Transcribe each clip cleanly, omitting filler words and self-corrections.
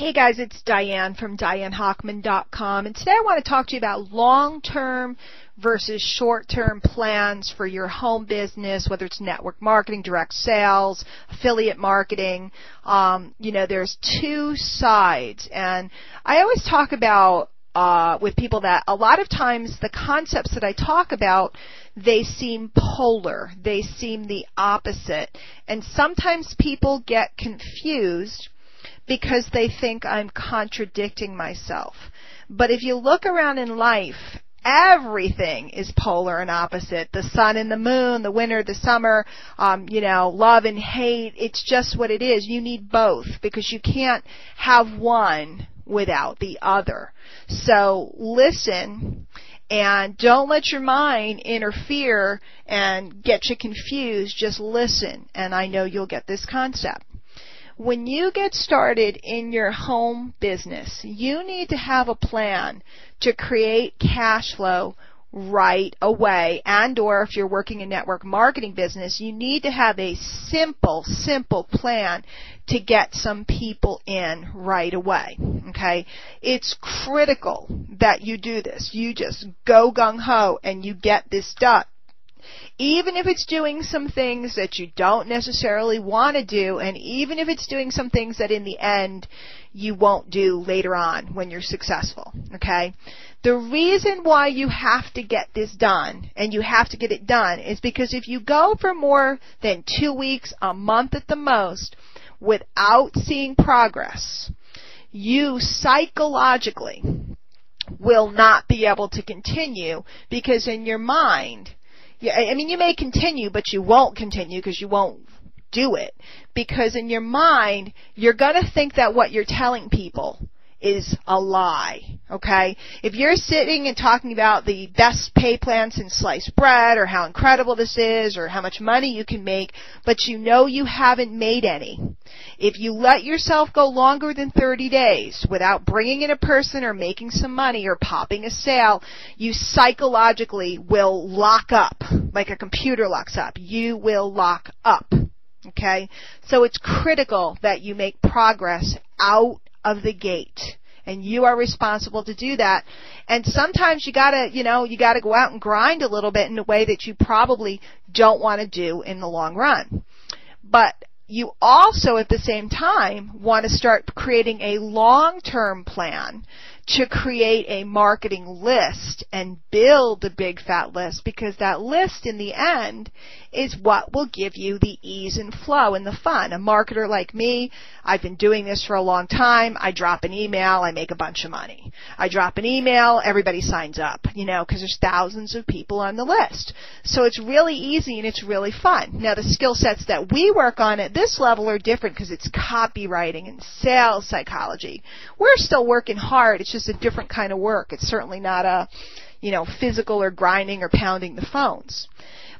Hey guys, it's Diane from DianeHochman.com, and today I want to talk to you about long-term versus short-term plans for your home business, whether it's network marketing, direct sales, affiliate marketing. There's two sides, and I always talk about with people that a lot of times the concepts that I talk about, they seem polar, they seem the opposite, and sometimes people get confused because they think I'm contradicting myself. But if you look around in life, everything is polar and opposite. The sun and the moon, the winter, the summer, love and hate. It's just what it is. You need both because you can't have one without the other. So listen and don't let your mind interfere and get you confused. Just listen, and I know you'll get this concept. When you get started in your home business, you need to have a plan to create cash flow right away. And or if you're working in network marketing business, you need to have a simple plan to get some people in right away. Okay? It's critical that you do this. You just go gung-ho and you get this done. Even if it's doing some things that you don't necessarily want to do, and even if it's doing some things that in the end you won't do later on when you're successful, okay? The reason why you have to get this done, and you have to get it done, is because if you go for more than 2 weeks, a month at the most, without seeing progress, you psychologically will not be able to continue, because in your mind, you may continue, but you won't continue because you won't do it. Because in your mind, you're going to think that what you're telling people is a lie, okay? If you're sitting and talking about the best pay plan since sliced bread, or how incredible this is, or how much money you can make, but you know you haven't made any, if you let yourself go longer than 30 days without bringing in a person or making some money or popping a sale, you psychologically will lock up, like a computer locks up. You will lock up, okay? So it's critical that you make progress out of the gate, and you are responsible to do that. And sometimes you gotta go out and grind a little bit in a way that you probably don't want to do in the long run. But you also at the same time want to start creating a long-term plan to create a marketing list and build a big fat list, because that list in the end is what will give you the ease and flow and the fun. A marketer like me, I've been doing this for a long time. I drop an email, I make a bunch of money. I drop an email, everybody signs up, because there's thousands of people on the list. So it's really easy and it's really fun. Now the skill sets that we work on at this level are different because it's copywriting and sales psychology. We're still working hard. It's just a different kind of work. It's certainly not a, physical or grinding or pounding the phones.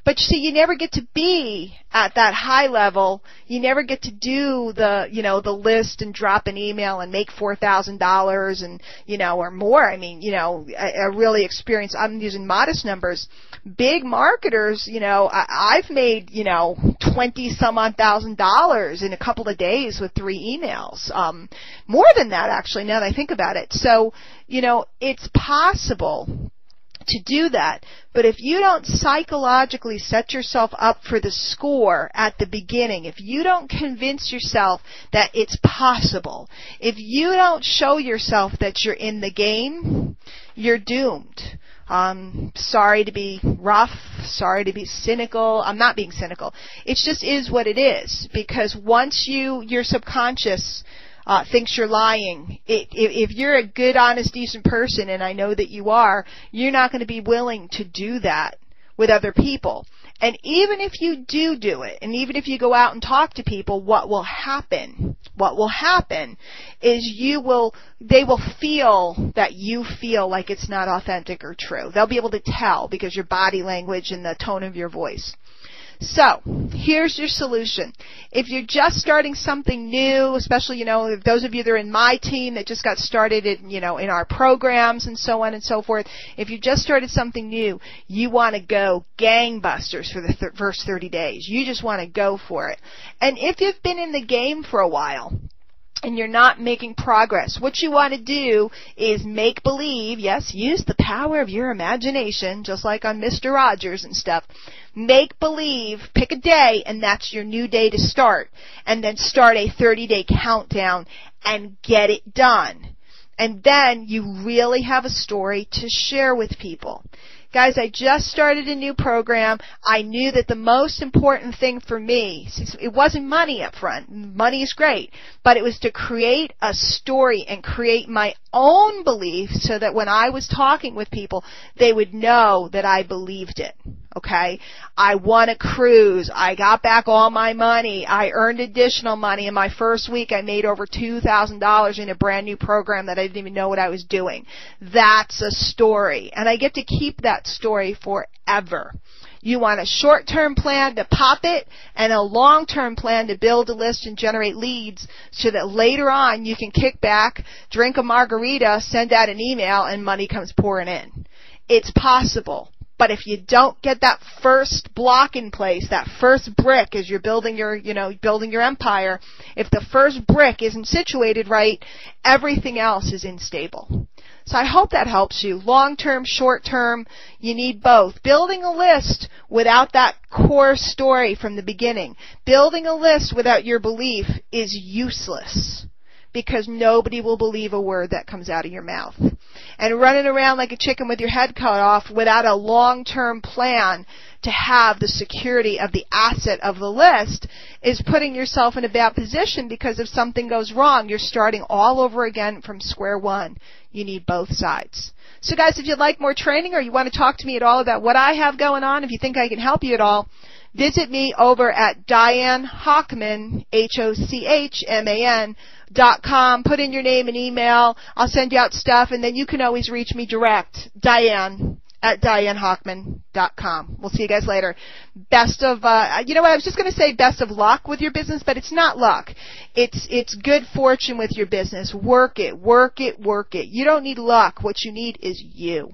But you see, you never get to be at that high level. You never get to do the list and drop an email and make $4,000 and, or more. I really experienced, I'm using modest numbers. Big marketers, I've made, 20 some odd $1,000 in a couple of days with 3 emails. More than that, actually, now that I think about it. So, it's possible to do that. But if you don't psychologically set yourself up for the score at the beginning, if you don't convince yourself that it's possible, if you don't show yourself that you're in the game, you're doomed. Sorry to be rough, sorry to be cynical. I'm not being cynical. It just is what it is, because once your subconscious thinks you're lying. If you're a good, honest, decent person, and I know that you are, you're not going to be willing to do that with other people. And even if you do it, and even if you go out and talk to people, what will happen is they will feel that you feel like it's not authentic or true. They'll be able to tell because your body language and the tone of your voice. So, here's your solution. If you're just starting something new, especially, if those of you that are in my team that just got started in our programs and so on and so forth, if you just started something new, you want to go gangbusters for the first 30 days. You just want to go for it. And if you've been in the game for a while, and you're not making progress. What you want to do is make believe, yes, use the power of your imagination, just like on Mr. Rogers and stuff. Make believe, pick a day, and that's your new day to start. And then start a 30-day countdown and get it done. And then you really have a story to share with people. Guys, I just started a new program. I knew that the most important thing for me, it wasn't money up front. Money is great. But it was to create a story and create my own belief so that when I was talking with people, they would know that I believed it. Okay? I won a cruise. I got back all my money. I earned additional money. In my first week, I made over $2,000 in a brand new program that I didn't even know what I was doing. That's a story. And I get to keep that story forever. You want a short-term plan to pop it and a long-term plan to build a list and generate leads so that later on you can kick back, drink a margarita, send out an email, and money comes pouring in. It's possible. But if you don't get that first block in place, that first brick as you're building your, building your empire, if the first brick isn't situated right, everything else is unstable. So I hope that helps you. Long-term, short-term, you need both. Building a list without that core story from the beginning, building a list without your belief is useless because nobody will believe a word that comes out of your mouth. And running around like a chicken with your head cut off without a long-term plan to have the security of the asset of the list is putting yourself in a bad position because if something goes wrong, you're starting all over again from square one. You need both sides. So guys, if you'd like more training or you want to talk to me at all about what I have going on, if you think I can help you at all, visit me over at Diane Hochman, HOCHMAN.com. Put in your name and email. I'll send you out stuff, and then you can always reach me direct, Diane at DianeHochman.com. We'll see you guys later. Best of, I was just going to say best of luck with your business, but it's not luck. It's good fortune with your business. Work it, work it, work it. You don't need luck. What you need is you.